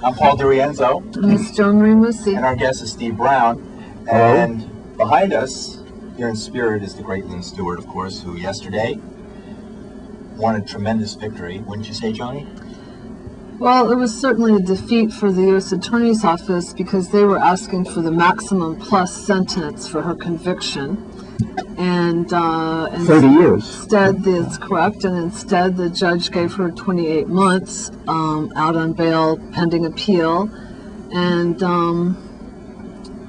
I'm Paul DeRienzo. Miss Joan Remusi. And our guest is Steve Brown. And behind us, here in spirit, is the great Lynn Stewart, of course, who yesterday won a tremendous victory. Wouldn't you say, Johnny? Well, it was certainly a defeat for the U.S. Attorney's Office because they were asking for the maximum plus sentence for her conviction. And 30 years. Instead, that's correct, and instead the judge gave her 28 months out on bail pending appeal. And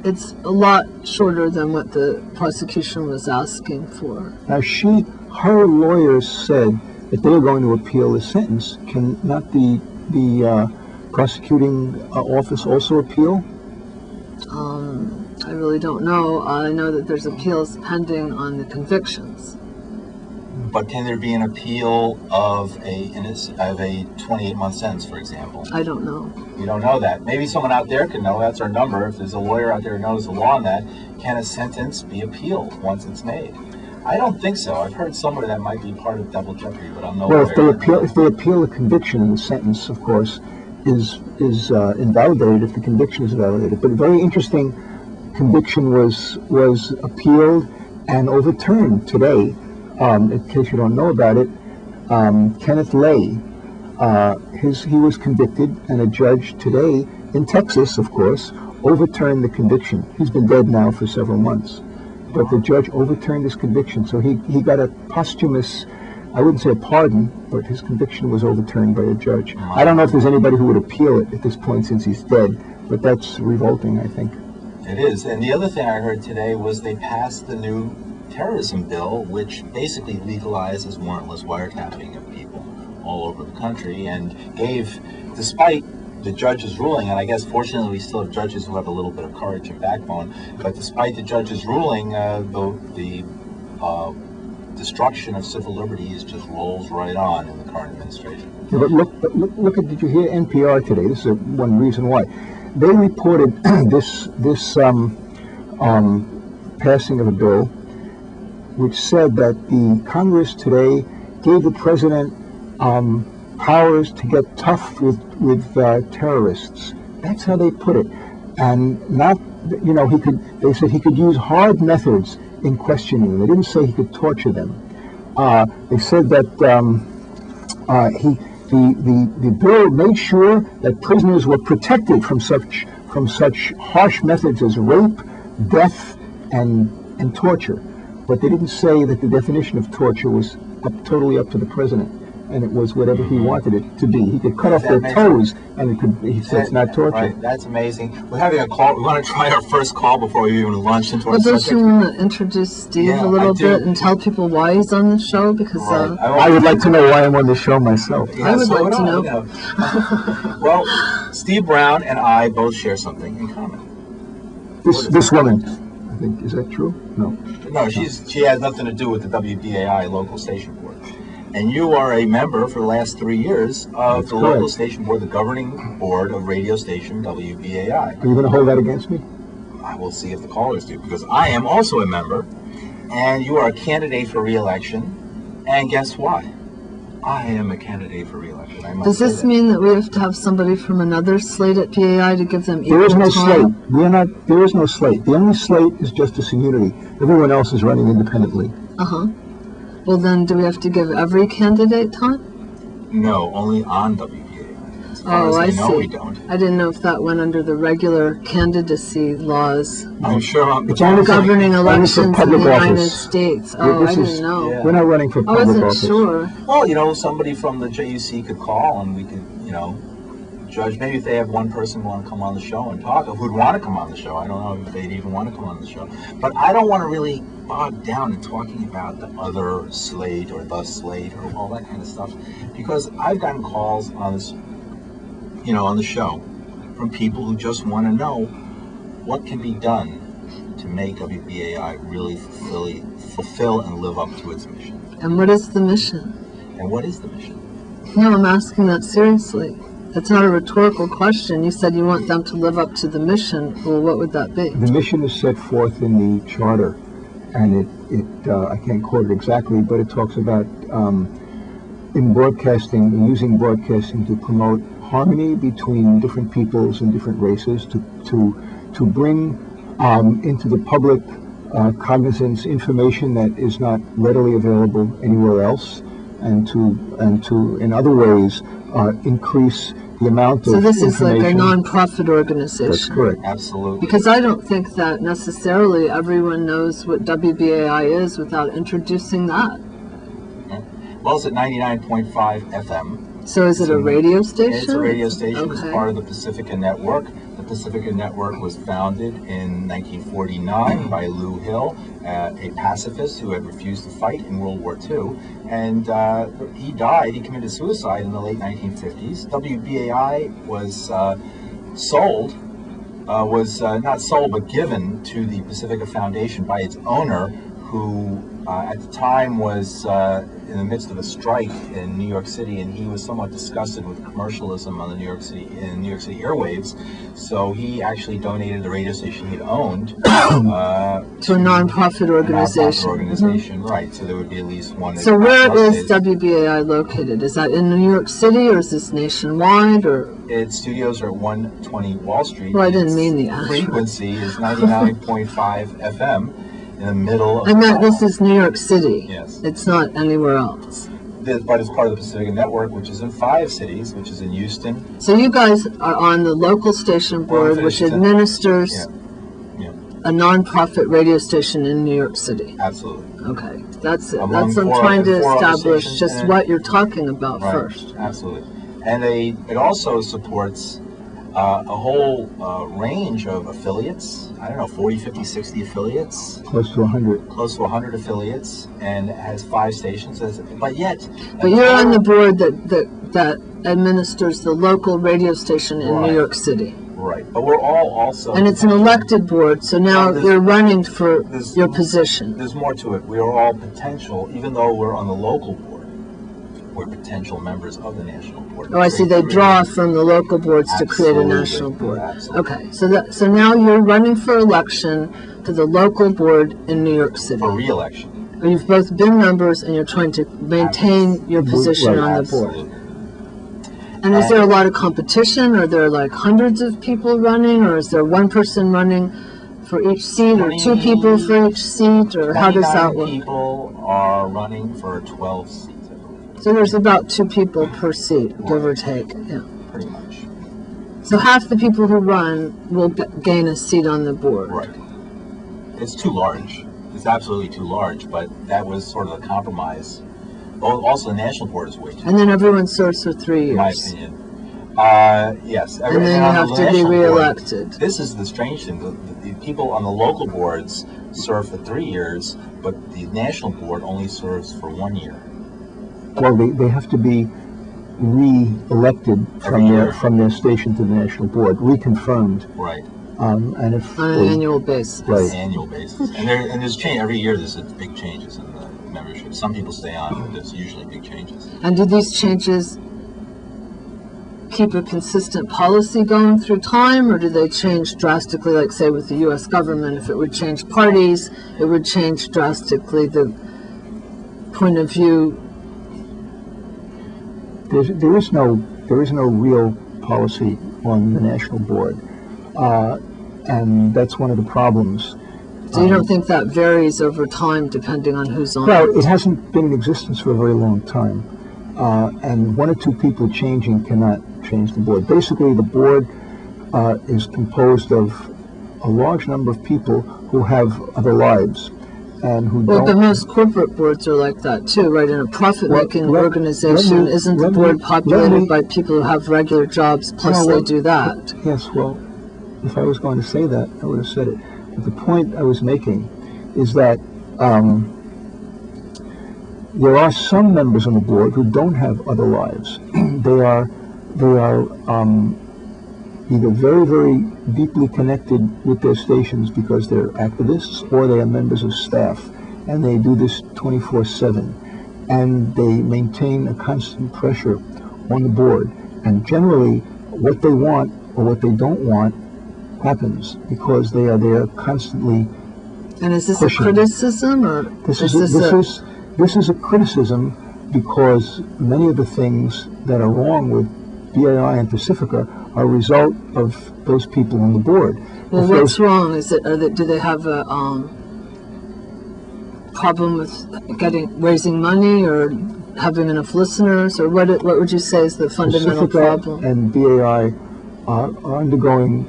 it's a lot shorter than what the prosecution was asking for. Now, her lawyers said that they were going to appeal the sentence. Can not the prosecuting office also appeal? I really don't know. I know that there's appeals pending on the convictions. But can there be an appeal of a 28-month sentence, for example? I don't know. You don't know that. Maybe someone out there can know. That's our number. If there's a lawyer out there who knows the law on that, can a sentence be appealed once it's made? I don't think so. I've heard somewhere that might be part of double jeopardy, but I'm no lawyer. Well, if they appeal the conviction, and the sentence, of course, is invalidated if the conviction is invalidated. But a very interesting conviction was appealed and overturned today. In case you don't know about it, Kenneth Lay, he was convicted, and a judge today in Texas, of course, overturned the conviction. He's been dead now for several months, but the judge overturned his conviction, so he got a posthumous, I wouldn't say a pardon, but his conviction was overturned by a judge. I don't know if there's anybody who would appeal it at this point since he's dead, but that's revolting, I think. It is. And the other thing I heard today was they passed the new terrorism bill, which basically legalizes warrantless wiretapping of people all over the country, and gave, despite the judge's ruling, and I guess fortunately we still have judges who have a little bit of courage and backbone, but despite the judge's ruling, the destruction of civil liberties just rolls right on in the current administration. Yeah, but look at, did you hear NPR today? This is one reason why. They reported this passing of a bill which said that the Congress today gave the president powers to get tough with terrorists. That's how they put it. And not, they said he could use hard methods in questioning them. They didn't say he could torture them. They said that the bill made sure that prisoners were protected from such harsh methods as rape, death, and torture. But they didn't say that the definition of torture was totally up to the president, and it was whatever he wanted it to be. He could cut off their toes, and he said it's not torture. Right. That's amazing. We're having a call. We want to try our first call before we even launch into our subject. Don't you want to introduce Steve a little bit and tell people why he's on the show? Because I would like to know why I'm on the show myself. Yeah, I would like to know. Well, Steve Brown and I both share something in common. This woman, I think, is that true? No. No, she has nothing to do with the WBAI local station board. And you are a member for the last 3 years of the local station board, the governing board of radio station WBAI. Are you going to hold that against me? I will see if the callers do, because I am also a member, and you are a candidate for re-election. And guess what? I am a candidate for re-election. Does this mean that we have to have somebody from another slate at BAI to give them equal time? There is no slate. There is no slate. The only slate is Justice and Unity. Everyone else is running independently. Well, then, do we have to give every candidate time? No, only on WBAI. I see. We don't. I didn't know if that went under the regular candidacy laws. I'm sure it's only governing elections in the United office. States. I didn't know. Yeah. We're not running for public office. I wasn't sure. Well, somebody from the JUC could call, and we could, judge. Maybe if they have one person who want to come on the show and talk, who'd want to come on the show. I don't know if they'd even want to come on the show. But I don't want to really bog down in talking about the other slate or the slate or all that kind of stuff, because I've gotten calls on this, on the show from people who just want to know what can be done to make WBAI really fulfill and live up to its mission. And what is the mission? And what is the mission? No, I'm asking that seriously. That's not a rhetorical question. You said you want them to live up to the mission. Well, what would that be? The mission is set forth in the charter, and I can't quote it exactly, but it talks about in broadcasting, using broadcasting to promote harmony between different peoples and different races, to bring into the public cognizance information that is not readily available anywhere else, and to in other ways increase the amount of So this is like a information. nonprofit organization. That's correct. Absolutely. Because I don't think that necessarily everyone knows what WBAI is without introducing that. Well, it's at 99.5 FM. So is it a radio station? It's a radio station. It's Okay. part of the Pacifica Network. The Pacifica Network was founded in 1949 by Lou Hill, a pacifist who had refused to fight in World War II. And he died, he committed suicide in the late 1950s. WBAI was not sold, but given to the Pacifica Foundation by its owner, who at the time was in the midst of a strike in New York City, and he was somewhat disgusted with commercialism on the New York City airwaves. So he actually donated the radio station he'd owned To a nonprofit organization. Right? So there would be at least one. So where is WBAI located? Is that in New York City, or is this nationwide, or? Its studios are at 120 Wall Street. Well, I didn't Its mean the actual. frequency is 99.5 FM in the middle of. I meant this is New York City. Yes. It's not anywhere else. But it's part of the Pacifica Network, which is in 5 cities, which is in Houston. So you guys are on the local station board, which administers Yeah, a nonprofit radio station in New York City. absolutely. Okay, that's it. Among That's I'm four- trying to four other establish stations just in it. what you're talking about Right, first. absolutely. And it also supports a whole range of affiliates. I don't know, 40, 50, 60 affiliates. Close to 100. Close to 100 affiliates, and it has 5 stations. But yet, But you're on the board that administers the local radio station in Right. New York City. right. But we're all also. And it's an elected board, so now Well, you're running for there's- your position. There's more to it. We are all potential, even though we're on the local board, we're potential members of the national board. Oh, I see, they draw from the local boards to create a Absolutely. national board. Absolutely. Okay, so now you're running for election to the local board in New York City. For re-election. Or you've both been members and you're trying to maintain your position on the board. Absolutely. And is there a lot of competition? Are there like hundreds of people running, or is there one person running for each seat, or 2 people for each seat, or how does that 29 work? people are running for 12 seats, I believe, So there's about 2 people per seat, give or take, yeah. pretty much. So half the people who run will gain a seat on the board. Right. It's too large. It's absolutely too large, but that was sort of a compromise. Also, the national board is way too And then everyone serves for 3 in my years. opinion. Yes. And then you on the have to be national board, reelected. This is the strange thing. The people on the local boards serve for 3 years, but the national board only serves for 1 year. Well, they have to be re-elected Every year. from their station to the national board, reconfirmed. Right. And if On an they- annual basis. Right. On an annual basis. And there's change every year. There's big changes in the membership. Some people stay on, but there's usually big changes. And do these changes keep a consistent policy going through time, or do they change drastically, like say with the U.S. government? If it would change parties, it would change drastically the point of view. there is no real policy on the national board, and that's one of the problems. So you don't think that varies over time depending on who's on Well, it? it hasn't been in existence for a very long time, and 1 or 2 people changing cannot change the board. Basically, the board is composed of a large number of people who have other lives and who Well, don't. but most corporate boards are like that too, right? In a profit-making Well, organization, let me- isn't the let me- board let populated me- by people who have regular jobs, plus No, they well, do that? Yes, well, if I was going to say that, I would have said it. But the point I was making is that there are some members on the board who don't have other lives. they are either very, very deeply connected with their stations because they're activists, or they are members of staff, and they do this 24/7, and they maintain a constant pressure on the board. And generally, what they want or what they don't want happens because they are there constantly. And is this pushing. a criticism, or This is is this this is a criticism because many of the things that are wrong with BAI and Pacifica are a result of those people on the board. Well, If what's those- wrong? Is it, do they have a problem with raising money or having enough listeners, or what would you say is the fundamental Pacifica problem? and BAI are undergoing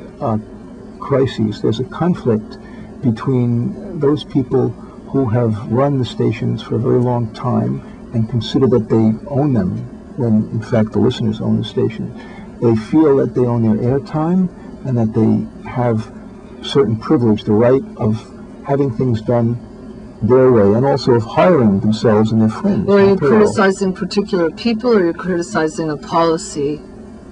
crises. There's a conflict between those people who have run the stations for a very long time and consider that they own them, when in fact the listeners own the station. They feel that they own their airtime and that they have certain privilege, the right of having things done their way, and also of hiring themselves and their friends. Or are you on payroll. criticizing particular people, or are you criticizing a policy?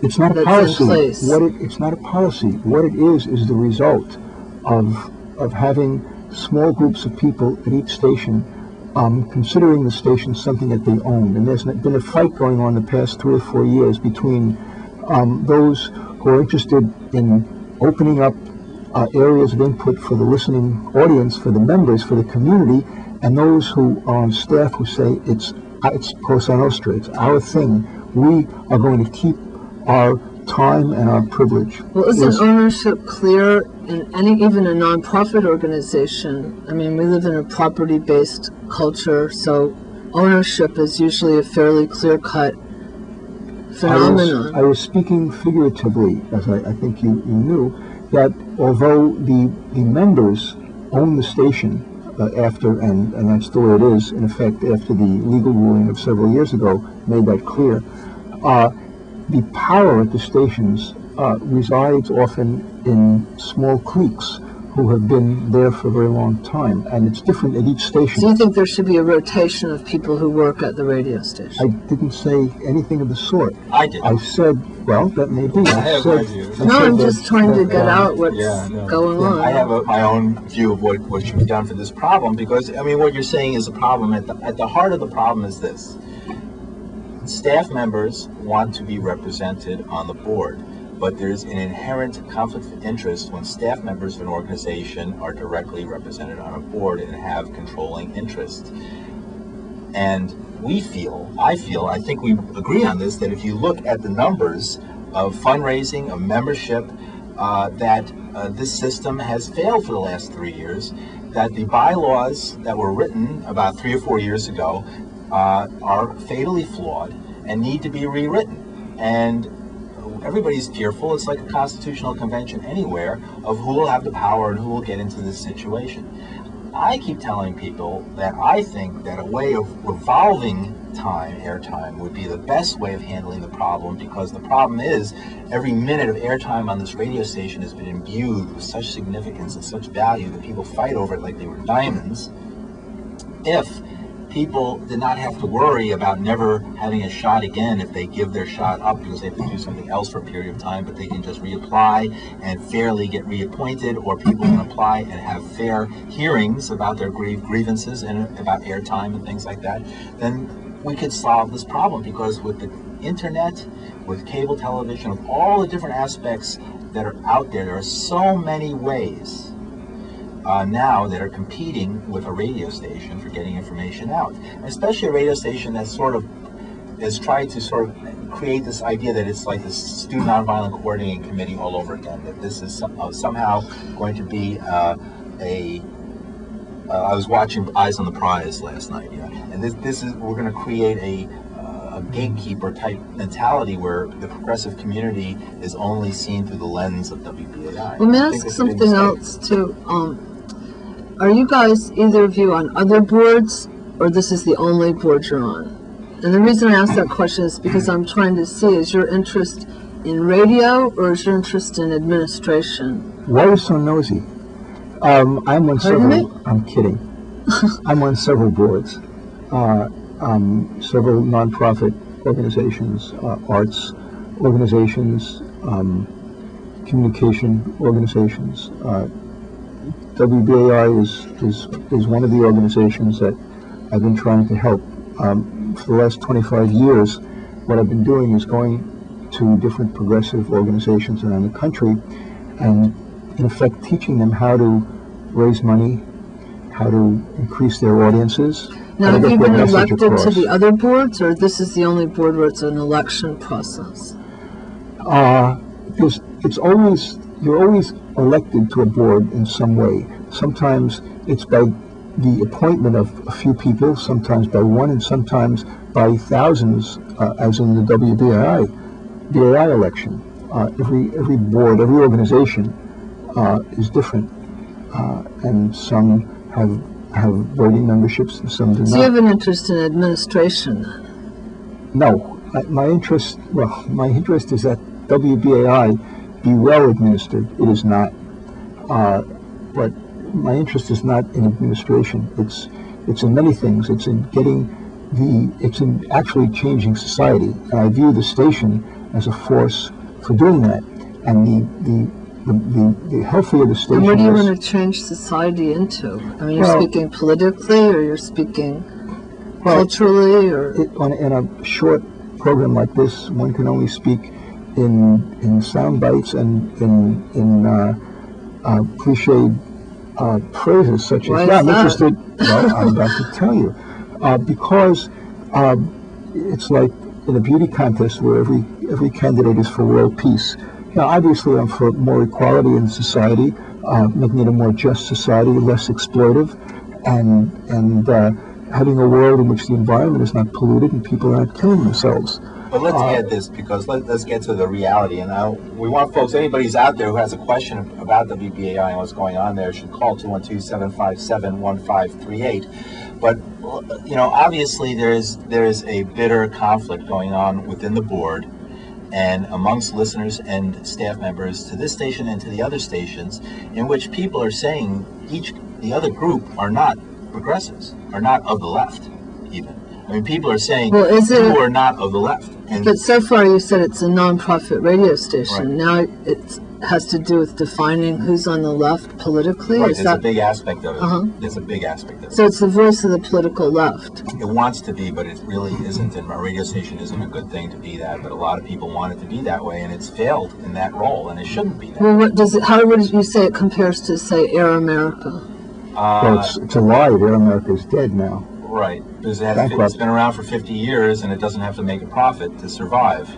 It's not a that's policy. in place? It's not a policy. What it is the result of having small groups of people at each station considering the station something that they own. And there's been a fight going on the past 3 or 4 years between those who are interested in opening up areas of input for the listening audience, for the members, for the community, and those who are on staff who say it's Cosa Nostra, it's our thing. We are going to keep our time and our privilege. Well, isn't ownership clear in even a nonprofit organization? I mean, we live in a property-based culture, so ownership is usually a fairly clear-cut phenomenon. I was speaking figuratively, as I think you knew, that although the members own the station after, and that's the way it is, in effect, after the legal ruling of several years ago made that clear, the power at the stations resides often in small cliques who have been there for a very long time, and it's different at each station. So you think there should be a rotation of people who work at the radio station? I didn't say anything of the sort. I did. I said, well, that may be. I have my view. No, I'm just trying to get out what's going on. I have my own view of what should be done for this problem, because, I mean, what you're saying is a problem. At the heart of the problem is this. Staff members want to be represented on the board, but there's an inherent conflict of interest when staff members of an organization are directly represented on a board and have controlling interest. And I think we agree on this, that if you look at the numbers of fundraising, of membership, that this system has failed for the last 3 years, that the bylaws that were written about 3 or 4 years ago are fatally flawed and need to be rewritten. And everybody's fearful. It's like a constitutional convention anywhere of who will have the power and who will get into this situation. I keep telling people that I think that a way of revolving airtime, would be the best way of handling the problem, because the problem is every minute of airtime on this radio station has been imbued with such significance and such value that people fight over it like they were diamonds. If people did not have to worry about never having a shot again if they give their shot up because they have to do something else for a period of time, but they can just reapply and fairly get reappointed, or people can apply and have fair hearings about their grievances and about airtime and things like that, then we could solve this problem. Because with the internet, with cable television, with all the different aspects that are out there, there are so many ways now that are competing with a radio station for getting information out, especially a radio station that sort of is trying to sort of create this idea that it's like this Student Nonviolent Coordinating Committee all over again, that this is somehow going to be I was watching Eyes on the Prize last night, and this is, we're going to create a gatekeeper type mentality where the progressive community is only seen through the lens of WBAI. Let me ask something else too. Are you guys, either of you, on other boards, or this is the only board you're on? And the reason I ask that question is because I'm trying to see, is your interest in radio or is your interest in administration? Why are you so nosy? I'm on Pardon me? I'm kidding. I'm on several boards, several nonprofit organizations, arts organizations, communication organizations. WBAI is one of the organizations that I've been trying to help. For the last 25 years, what I've been doing is going to different progressive organizations around the country and, in effect, teaching them how to raise money, how to increase their audiences. Now, have you been elected to the other boards, or this is the only board where it's an election process? You're always elected to a board in some way. Sometimes it's by the appointment of a few people, sometimes by one, and sometimes by thousands, as in the WBAI election. Every board, every organization is different, and some have voting memberships and some do not. So you have an interest in administration? No, my interest is that WBAI be well administered. It is not, but my interest is not in administration. It's in many things. It's in actually changing society. And I view the station as a force for doing that. And the healthier the station is. And what do you want to change society into? I mean, you're speaking politically, or you're speaking culturally, or in a short program like this, one can only speak in sound bites and in cliched phrases such as, I'm interested. Well, I'm about to tell you, because it's like in a beauty contest where every candidate is for world peace. Now, obviously, I'm for more equality in society, making it a more just society, less exploitive, and having a world in which the environment is not polluted and people aren't killing themselves. But let's add this, because let's get to the reality. And now we want folks, anybody's out there who has a question about WBAI and what's going on there should call 212-757-1538. But, obviously there's a bitter conflict going on within the board and amongst listeners and staff members to this station and to the other stations, in which people are saying the other group are not progressives, are not of the left even. I mean, people are saying you are not of the left. But so far you said it's a non-profit radio station. Right. Now it has to do with defining who's on the left politically? Right, there's a big aspect of it. Uh-huh. There's a big aspect of it. So it's the voice of the political left. It wants to be, but it really isn't. And a radio station isn't a good thing to be that. But a lot of people want it to be that way, and it's failed in that role, and it shouldn't be that. Well, how would you say it compares to, say, Air America? Well, it's a lie. Air America is dead now. Right, because it's been around for 50 years, and it doesn't have to make a profit to survive,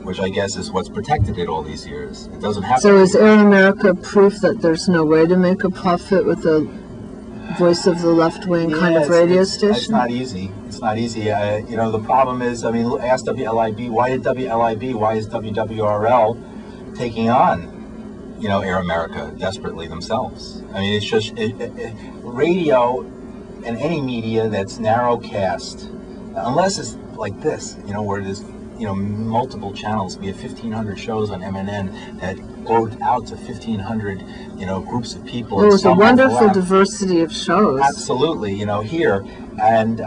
which I guess is what's protected it all these years. It doesn't have to. So is Air America proof that there's no way to make a profit with a voice of the left-wing kind of radio station? It's not easy. It's not easy. The problem is, ask WLIB, why is WWRL taking on, Air America desperately themselves? I mean, it's just radio and any media that's narrowcast, unless it's like this, where there's, multiple channels, be it 1,500 shows on MNN that go out to 1,500, groups of people. Well, it's a wonderful diversity of shows. Absolutely, here. And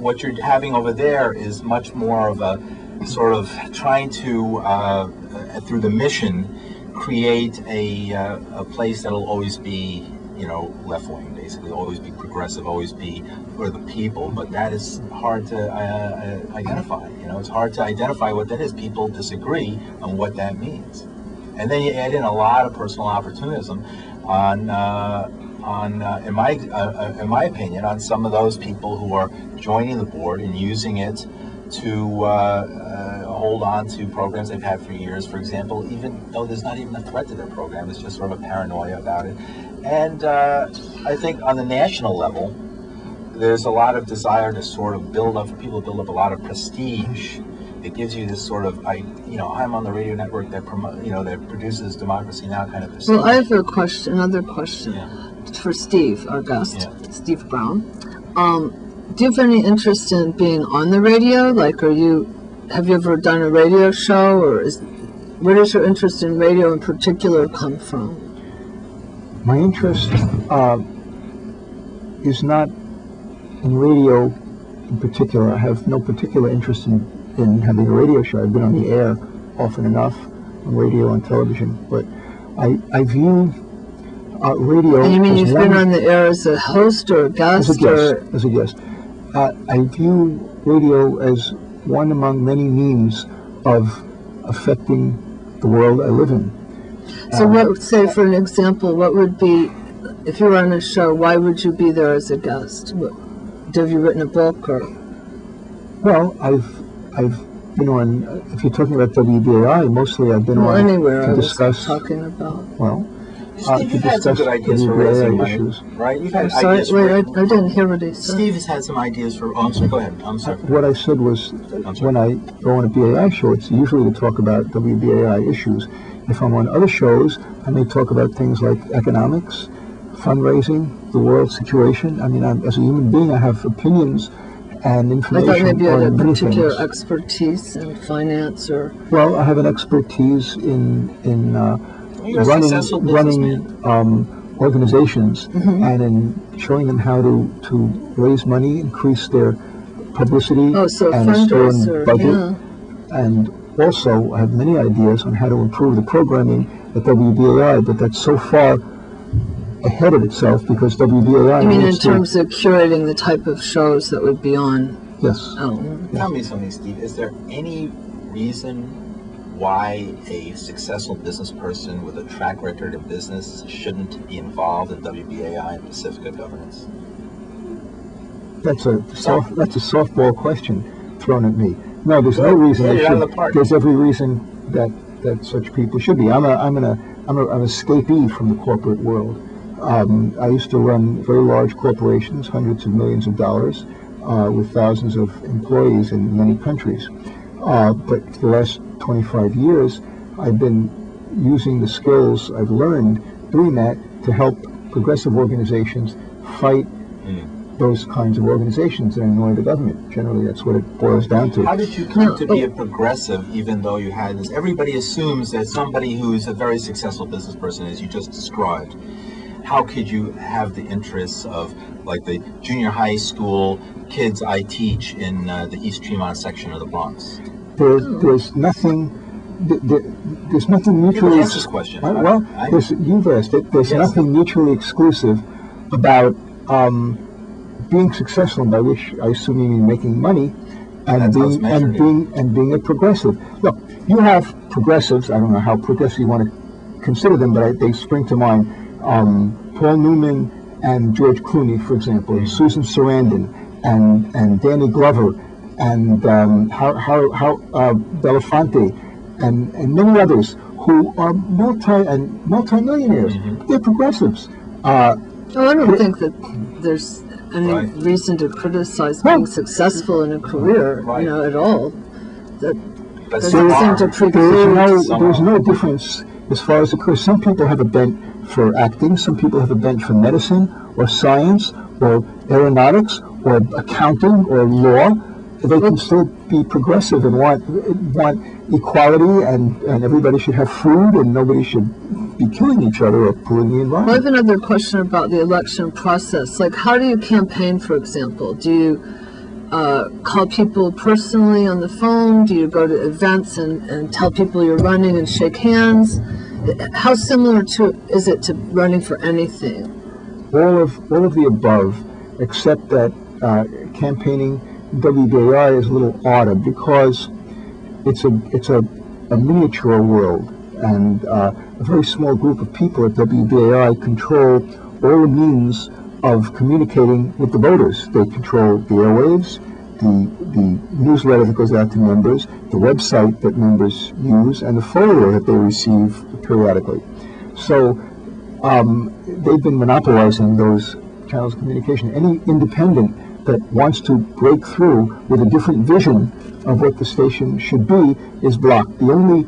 what you're having over there is much more of a sort of trying to, through the mission, create a place that'll always be, left-wing, basically, always be progressive, always be for the people, but that is hard to identify. It's hard to identify what that is. People disagree on what that means. And then you add in a lot of personal opportunism in my opinion, on some of those people who are joining the board and using it to hold on to programs they've had for years, for example, even though there's not even a threat to their program. It's just sort of a paranoia about it. And I think on the national level, there's a lot of desire to sort of build up a lot of prestige. It gives you this sort of, I'm on the radio network that that produces Democracy Now! Kind of prestige. Well, I have another question for Steve, our guest, Steve Brown. Do you have any interest in being on the radio? Like, have you ever done a radio show, or where does your interest in radio in particular come from? My interest is not in radio in particular. I have no particular interest in having a radio show. I've been on the air often enough, on radio and television, but I view radio. And you mean you've been on the air as a host or a guest? As a guest. I view radio as one among many means of affecting the world I live in. So say for an example, what would be, if you were on a show, why would you be there as a guest? Have you written a book or? Well, I've been on, if you're talking about WBAI, mostly I've been on anywhere I to was discuss, talking about. well, Steve, to you've had some discuss good ideas for raising WBAI money, issues. right? You've had I'm sorry, ideas wait, for... I didn't hear what he said. Steve has had some ideas for... Oh, I'm sorry, go ahead. I'm sorry. What I said was, sorry. when I go on a BAI show, it's usually to talk about WBAI issues. If I'm on other shows, I may talk about things like economics, fundraising, the world situation. I mean, as a human being, I have opinions and I information thought maybe you had a on many particular things. expertise in finance or... Well, I have an expertise in You're a successful running organizations and in showing them how to raise money, increase their publicity Oh, so a and stay in fundraiser, budget. yeah. And also, I have many ideas on how to improve the programming at WBAI, but that's so far ahead of itself because WBAI... I mean, in needs to- terms of curating the type of shows that would be on... Yes. Oh, Tell me something, Steve. Is there any reason why a successful business person with a track record of business shouldn't be involved in WBAI and Pacifica governance? That's a softball question thrown at me. No, there's no reason they you're out of the should. park. There's every reason that such people should be. I'm an escapee from the corporate world. I used to run very large corporations, hundreds of millions of dollars, with thousands of employees in many countries. But for the last 25 years, I've been using the skills I've learned doing that to help progressive organizations fight those kinds of organizations that annoy the government. Generally, that's what it boils down to. How did you come to be a progressive, even though you had this? Everybody assumes that somebody who's a very successful business person, as you just described, how could you have the interests of, like, the junior high school kids I teach in the East Tremont section of the Bronx? There's nothing. There's nothing mutually. Ask this question. You've asked it. There's Yes. nothing mutually exclusive about being successful, by which I assume you mean making money, and That's how it's measured, being a progressive. Look, you have progressives. I don't know how progressive you want to consider them, but they spring to mind. Paul Newman and George Clooney, for example, and Susan Sarandon and Danny Glover and Belafonte and many others who are multi-millionaires. They're progressives. I don't think that there's any Right. reason to criticize being successful in a career, Right. At all. That But doesn't some seem are. to preclude. There's no difference as far as the career. Some people have a bent for acting. Some people have a bent for medicine or science or aeronautics or accounting or law. They can still be progressive and want equality, and everybody should have food, and nobody should be killing each other or polluting the Well, I have environment. another question about the election process. Like, how do you campaign, for example? Do you call people personally on the phone? Do you go to events and tell people you're running and shake hands? How similar is it to running for anything? All of the above, except that campaigning WBAI is a little odder because it's a miniature world, and a very small group of people at WBAI control all the means of communicating with the voters. They control the airwaves, the newsletter that goes out to members, the website that members use, and the folio that they receive periodically. So they've been monopolizing those channels of communication. Any independent that wants to break through with a different vision of what the station should be is blocked. The only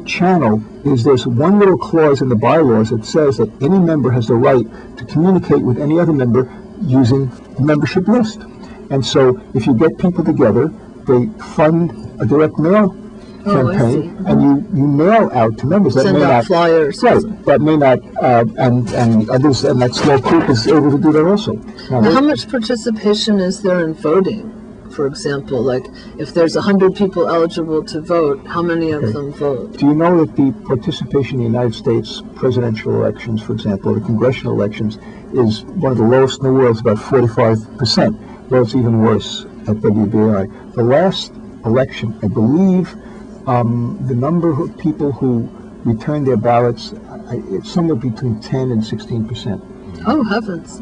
channel is there's one little clause in the bylaws that says that any member has the right to communicate with any other member using the membership list. And so if you get people together, they fund a direct mail campaign, and you mail out to members that Send may out not flyers. right, but may not, and others, and that small group is able to do that also. Now, how much participation is there in voting? For example, like if there's 100 people eligible to vote, how many of them vote? Do you know that the participation in the United States presidential elections, for example, or the congressional elections, is one of the lowest in the world? It's about 45%. Well, it's even worse at WBAI. The last election, I believe, the number of people who returned their ballots, it's somewhere between 10 and 16%. Oh, heavens.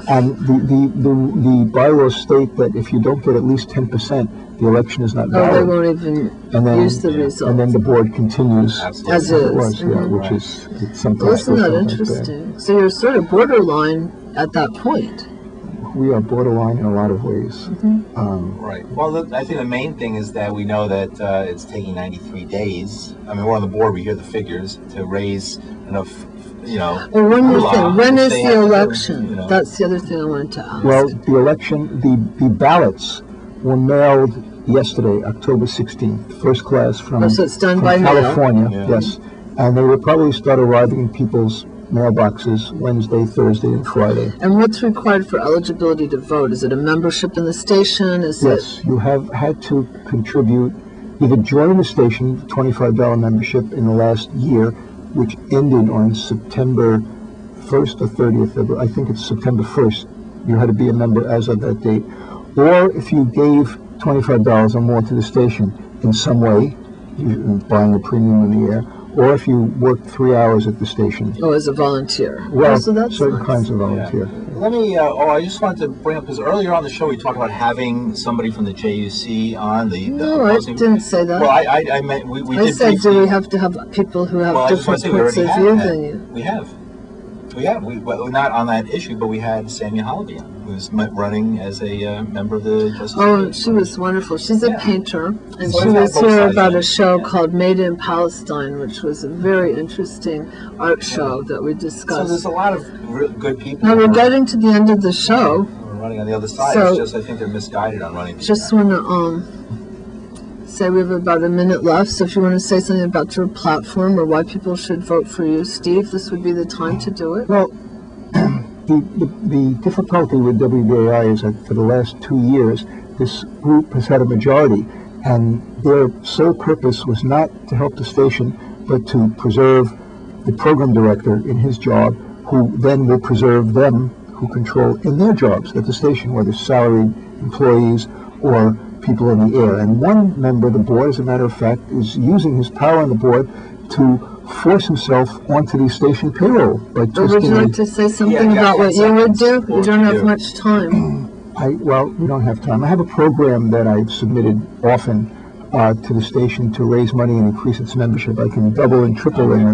And the bylaws state that if you don't get at least 10%, The election is not Oh, they valid. won't even And then, use the results. and then the board continues Absolutely. As as it is. was, yeah, Mhm. which is sometimes Well, isn't good, that sometimes bad. interesting? So you're sort of borderline at that point. We are borderline in a lot of ways. Right. Well, I think the main thing is that we know that it's taking 93 days. I mean, we're on the board, we hear the figures, to raise enough, Well, one more moolah, thing. When which is they the have to do, election? That's the other thing I wanted to ask. Well, the election, the ballots were mailed yesterday, October 16th, first class from, So it's done from by mail. California, Yeah. yes. And they will probably start arriving in people's mailboxes Wednesday, Thursday, and Friday. And what's required for eligibility to vote? Is it a membership in the station? Is Yes, you have had to contribute, either join the station, $25 membership in the last year, which ended on September 1st or 30th, I think it's September 1st. You had to be a member as of that date. Or if you gave $25 or more to the station in some way, buying a premium in the air, or if you worked 3 hours at the station. Oh, as a volunteer. Well, Oh, so that's certain nice. kinds of volunteer. Let me, I just wanted to bring up, because earlier on the show we talked about having somebody from the JUC on the No, I opposing- didn't say that. Well, I meant, we I did said, do briefly- we have to have people who have Well, I just want different to say we points already of have view had, than you? we have, well, not on that issue, but we had Samia Holiday on, who's running as a member of the Justice. Oh, Committee. she was wonderful. She's a Yeah. painter, and So she we've had was both here sides about of a it, show yeah. called Made in Palestine, which was a very interesting art show that we So there's discussed. a lot of good people. Now who we're are- getting to the end of the show. who are running on the other side. So- It's just, I think they're misguided on running. Just want to say we have about a minute left, so if you want to say something about your platform or why people should vote for you, Steve, this would be the time to do it. Well, the difficulty with WBAI is that for the last 2 years, this group has had a majority, and their sole purpose was not to help the station, but to preserve the program director in his job, who then will preserve them who control in their jobs at the station, whether salaried employees or people in the air. And one member of the board, as a matter of fact, is using his power on the board to force himself onto the station payroll by Or would twisting you like it. to say something Yeah, about what you would do? seconds. You What don't would you have do? much time. Well, we don't have time. I have a program that I've submitted often to the station to raise money and increase its membership. I can double and triple in